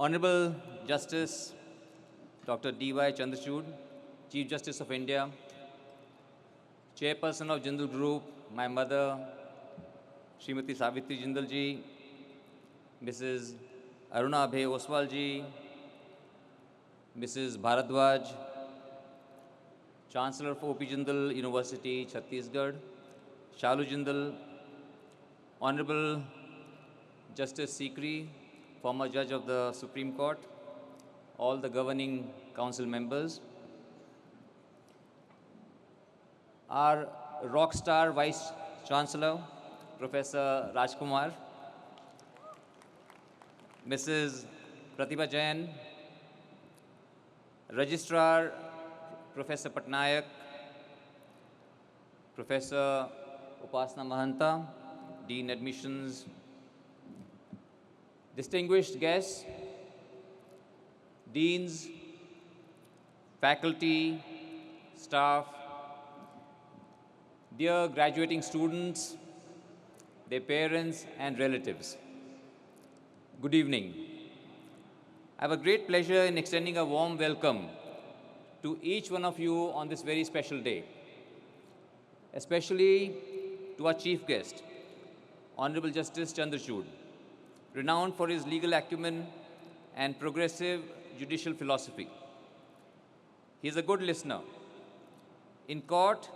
Honorable Justice Dr. D.Y. Chandrachud, Chief Justice of India, Chairperson of Jindal Group, my mother, Srimati Savitri Jindal ji, Mrs. Aruna Abhay Oswal ji, Mrs. Bharadwaj, Chancellor of O.P. Jindal University, Chhattisgarh, Shalu Jindal, Honorable Justice Sikri, former Judge of the Supreme Court, all the governing council members, our rock star Vice Chancellor, Professor Rajkumar, Mrs. Pratibha Jain, Registrar Professor Patnaik, Professor Upasana Mahanta, Dean Admissions, distinguished guests, deans, faculty, staff, dear graduating students, their parents and relatives. Good evening. I have a great pleasure in extending a warm welcome to each one of you on this very special day, especially to our chief guest, Honorable Justice Chandrachud, renowned for his legal acumen and progressive judicial philosophy. He is a good listener. In court,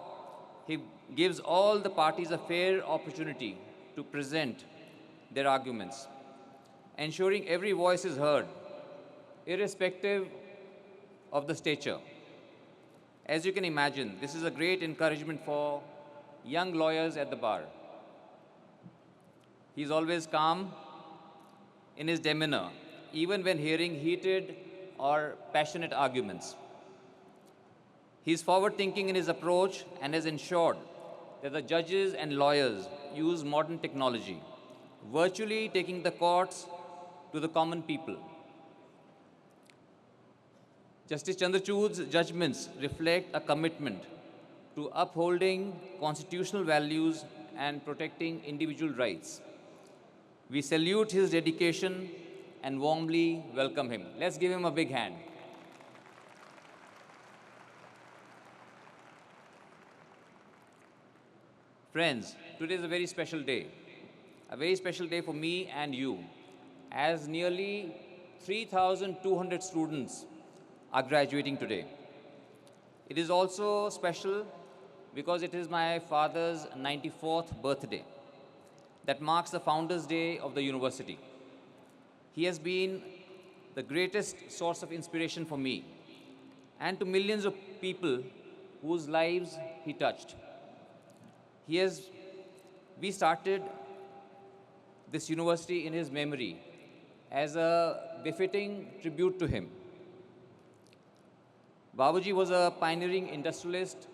he gives all the parties a fair opportunity to present their arguments, ensuring every voice is heard, irrespective of the stature. As you can imagine, this is a great encouragement for young lawyers at the bar. He is always calm in his demeanor, even when hearing heated or passionate arguments. He is forward-thinking in his approach and has ensured that the judges and lawyers use modern technology, virtually taking the courts to the common people. Justice Chandrachud's judgments reflect a commitment to upholding constitutional values and protecting individual rights. We salute his dedication and warmly welcome him. Let's give him a big hand. Friends, today is a very special day for me and you, as nearly 3,200 students are graduating today. It is also special because it is my father's 94th birthday that marks the Founders' Day of the university. He has been the greatest source of inspiration for me and to millions of people whose lives he touched. We started this university in his memory as a befitting tribute to him. Babuji was a pioneering industrialist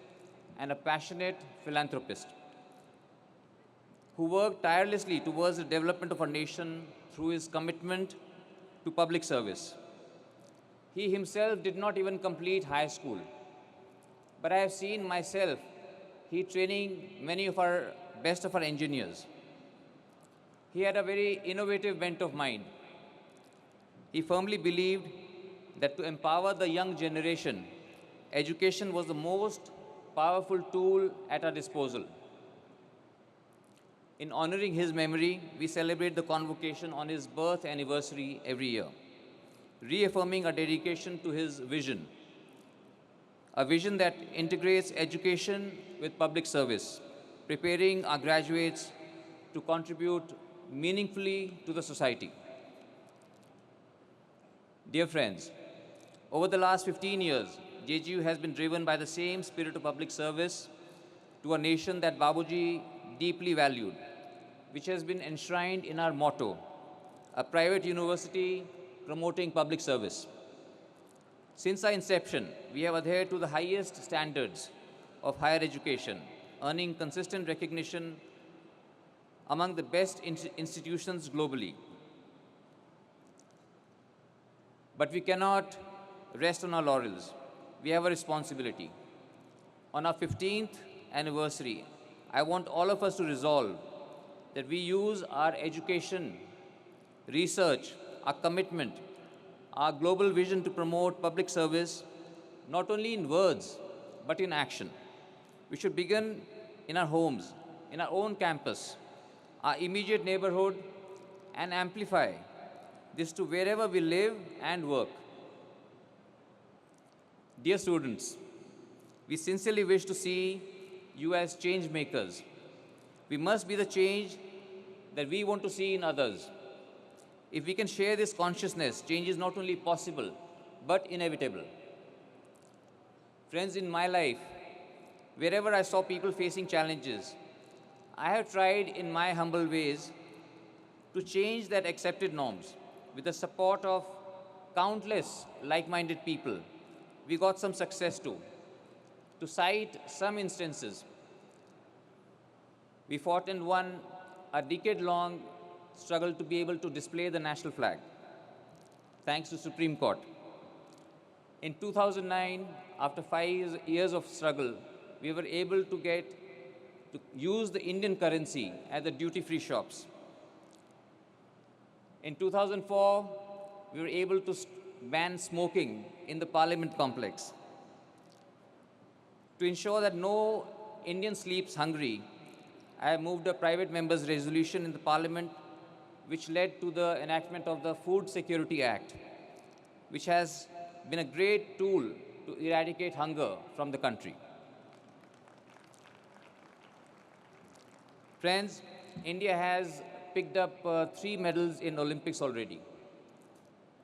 and a passionate philanthropist who worked tirelessly towards the development of our nation through his commitment to public service. He himself did not even complete high school, but I have seen myself he training many of our best of our engineers. He had a very innovative bent of mind. He firmly believed that to empower the young generation, education was the most powerful tool at our disposal. In honoring his memory, we celebrate the Convocation on his birth anniversary every year, reaffirming our dedication to his vision, a vision that integrates education with public service, preparing our graduates to contribute meaningfully to the society. Dear friends, over the last 15 years, JGU has been driven by the same spirit of public service to a nation that Babuji deeply valued, which has been enshrined in our motto, a private university promoting public service. Since our inception, we have adhered to the highest standards of higher education, earning consistent recognition among the best institutions globally. But we cannot rest on our laurels. We have a responsibility. On our 15th anniversary, I want all of us to resolve that we use our education, research, our commitment our global vision to promote public service not only in words but in action. We should begin in our homes, in our own campus, our immediate neighborhood, and amplify this to wherever we live and work. Dear students, we sincerely wish to see you as change makers. We must be the change that we want to see in others. If we can share this consciousness, change is not only possible, but inevitable. Friends, in my life, wherever I saw people facing challenges, I have tried in my humble ways to change that accepted norms with the support of countless like-minded people. We got some success too. To cite some instances, we fought and won a decade-long struggle to be able to display the national flag, thanks to Supreme Court. In 2009, after 5 years of struggle, we were able to get to use the Indian currency at the duty-free shops. In 2004, we were able to ban smoking in the Parliament complex. To ensure that no Indian sleeps hungry, I have moved a private member's resolution in the Parliament which led to the enactment of the Food Security Act, which has been a great tool to eradicate hunger from the country. Friends, India has picked up 3 medals in Olympics already.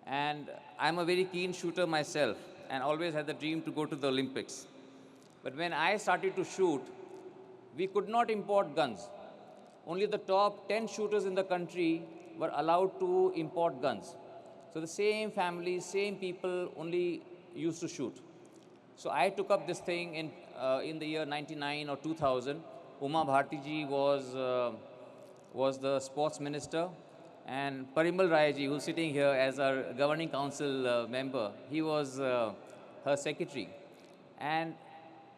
And I'm a very keen shooter myself and always had the dream to go to the Olympics. But when I started to shoot, we could not import guns. Only the top 10 shooters in the country were allowed to import guns. So the same families, same people only used to shoot. So I took up this thing in the year 99 or 2000. Uma Bharti ji was the sports minister, and Parimal Rai ji, who's sitting here as our governing council member, he was her secretary. And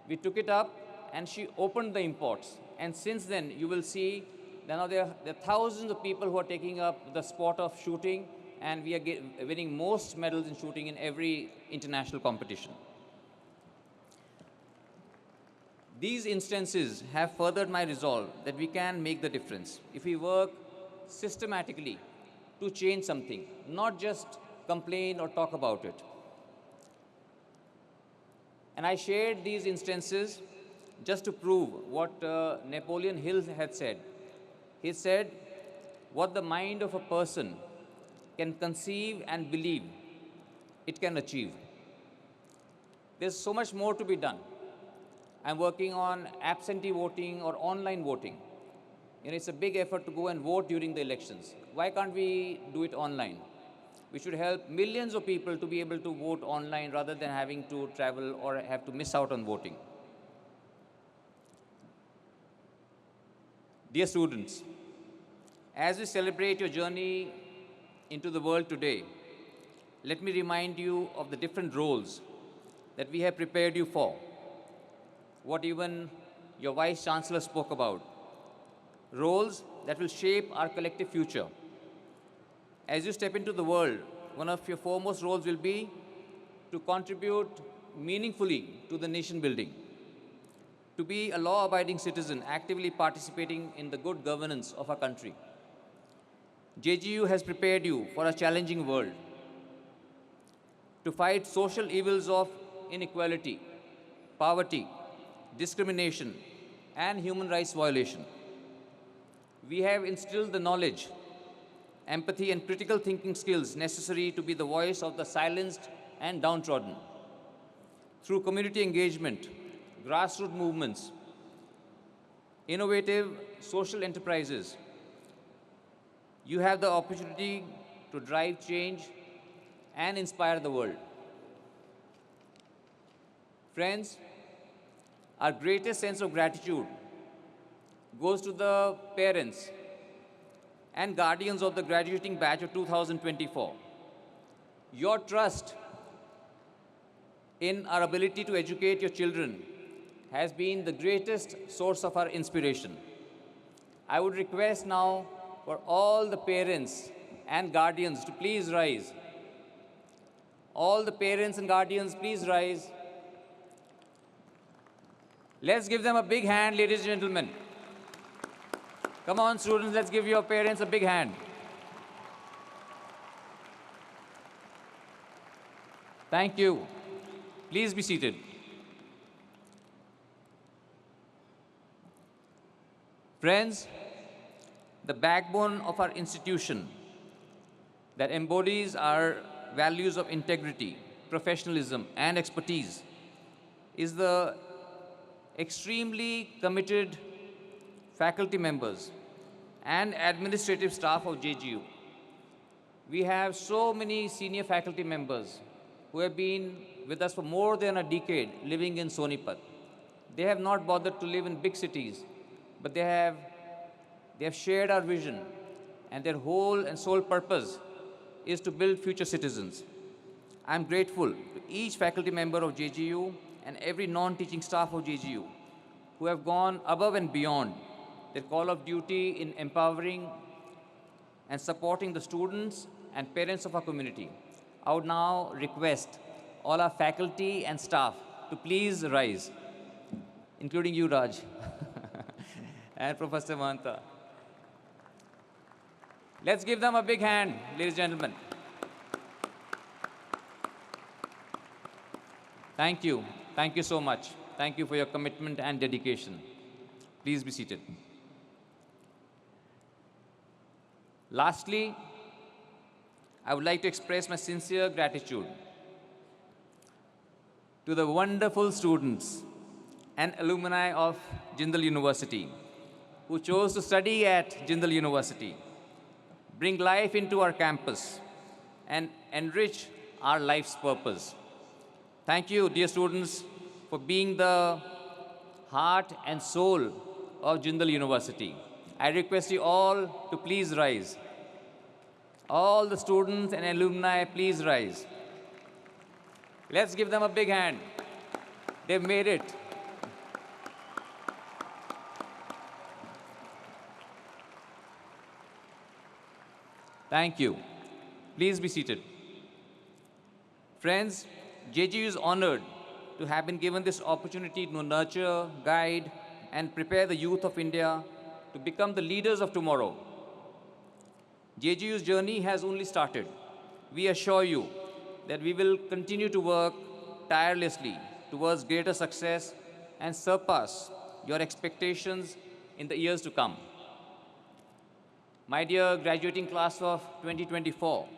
we took it up, and she opened the imports. And since then, you will see that now there are thousands of people who are taking up the sport of shooting, and we are winning most medals in shooting in every international competition. These instances have furthered my resolve that we can make the difference if we work systematically to change something, not just complain or talk about it. And I shared these instances just to prove what Napoleon Hill had said. He said, what the mind of a person can conceive and believe, it can achieve. There's so much more to be done. I'm working on absentee voting or online voting. It's a big effort to go and vote during the elections. Why can't we do it online? We should help millions of people to be able to vote online rather than having to travel or have to miss out on voting. Dear students, as we celebrate your journey into the world today, let me remind you of the different roles that we have prepared you for. What even your Vice Chancellor spoke about. Roles that will shape our collective future. As you step into the world, one of your foremost roles will be to contribute meaningfully to the nation building, to be a law-abiding citizen actively participating in the good governance of our country. JGU has prepared you for a challenging world, to fight social evils of inequality, poverty, discrimination, and human rights violation. We have instilled the knowledge, empathy, and critical thinking skills necessary to be the voice of the silenced and downtrodden. Through community engagement, grassroots movements, innovative social enterprises, you have the opportunity to drive change and inspire the world. Friends, our greatest sense of gratitude goes to the parents and guardians of the graduating batch of 2024. Your trust in our ability to educate your children has been the greatest source of our inspiration. I would request now for all the parents and guardians to please rise. All the parents and guardians, please rise. Let's give them a big hand, ladies and gentlemen. Come on, students, let's give your parents a big hand. Thank you. Please be seated. Friends, the backbone of our institution that embodies our values of integrity, professionalism, and expertise is the extremely committed faculty members and administrative staff of JGU. We have so many senior faculty members who have been with us for more than a decade living in Sonipat. They have not bothered to live in big cities, but they have shared our vision, and their whole and sole purpose is to build future citizens. I'm grateful to each faculty member of JGU and every non-teaching staff of JGU who have gone above and beyond their call of duty in empowering and supporting the students and parents of our community. I would now request all our faculty and staff to please rise, including you, Raj, and Professor Mahanta. Let's give them a big hand, ladies and gentlemen. Thank you. Thank you so much. Thank you for your commitment and dedication. Please be seated. Lastly, I would like to express my sincere gratitude to the wonderful students and alumni of Jindal University who chose to study at Jindal University, bring life into our campus, and enrich our life's purpose. Thank you, dear students, for being the heart and soul of Jindal University. I request you all to please rise. All the students and alumni, please rise. Let's give them a big hand. They've made it. Thank you. Please be seated. Friends, JGU is honored to have been given this opportunity to nurture, guide, and prepare the youth of India to become the leaders of tomorrow. JGU's journey has only started. We assure you that we will continue to work tirelessly towards greater success and surpass your expectations in the years to come. My dear graduating class of 2024,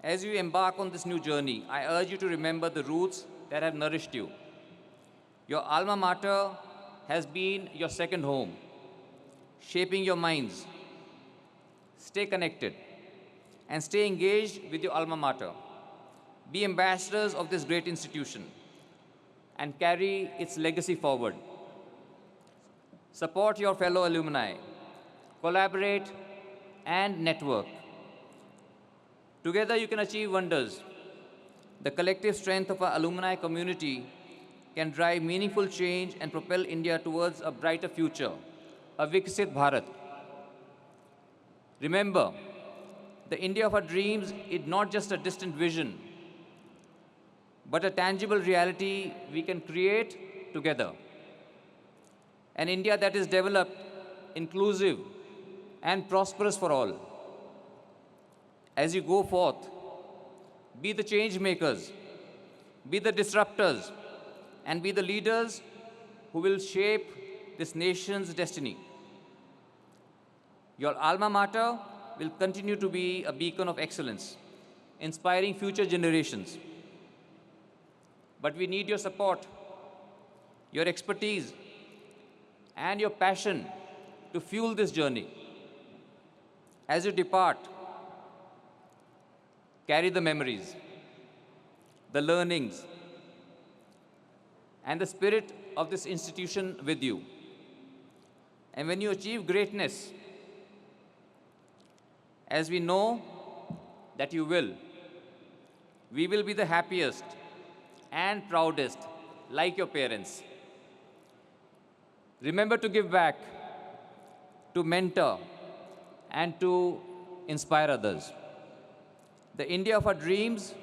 as you embark on this new journey, I urge you to remember the roots that have nourished you. Your alma mater has been your second home, shaping your minds. Stay connected and stay engaged with your alma mater. Be ambassadors of this great institution and carry its legacy forward. Support your fellow alumni, collaborate, and network. Together you can achieve wonders. The collective strength of our alumni community can drive meaningful change and propel India towards a brighter future, a Viksit Bharat. Remember, the India of our dreams is not just a distant vision, but a tangible reality we can create together. An India that is developed, inclusive, and prosperous for all. As you go forth, be the change makers, be the disruptors, and be the leaders who will shape this nation's destiny. Your alma mater will continue to be a beacon of excellence, inspiring future generations. But we need your support, your expertise, and your passion to fuel this journey. As you depart, carry the memories, the learnings, and the spirit of this institution with you. And when you achieve greatness, as we know that you will, we will be the happiest and proudest, like your parents. Remember to give back, to mentor, and to inspire others. The India of our dreams,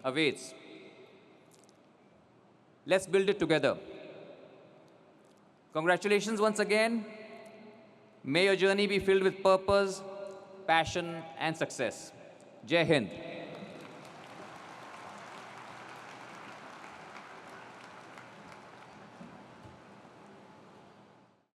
awaits. Let's build it together. Congratulations once again. May your journey be filled with purpose, passion, and success. Jai Hind.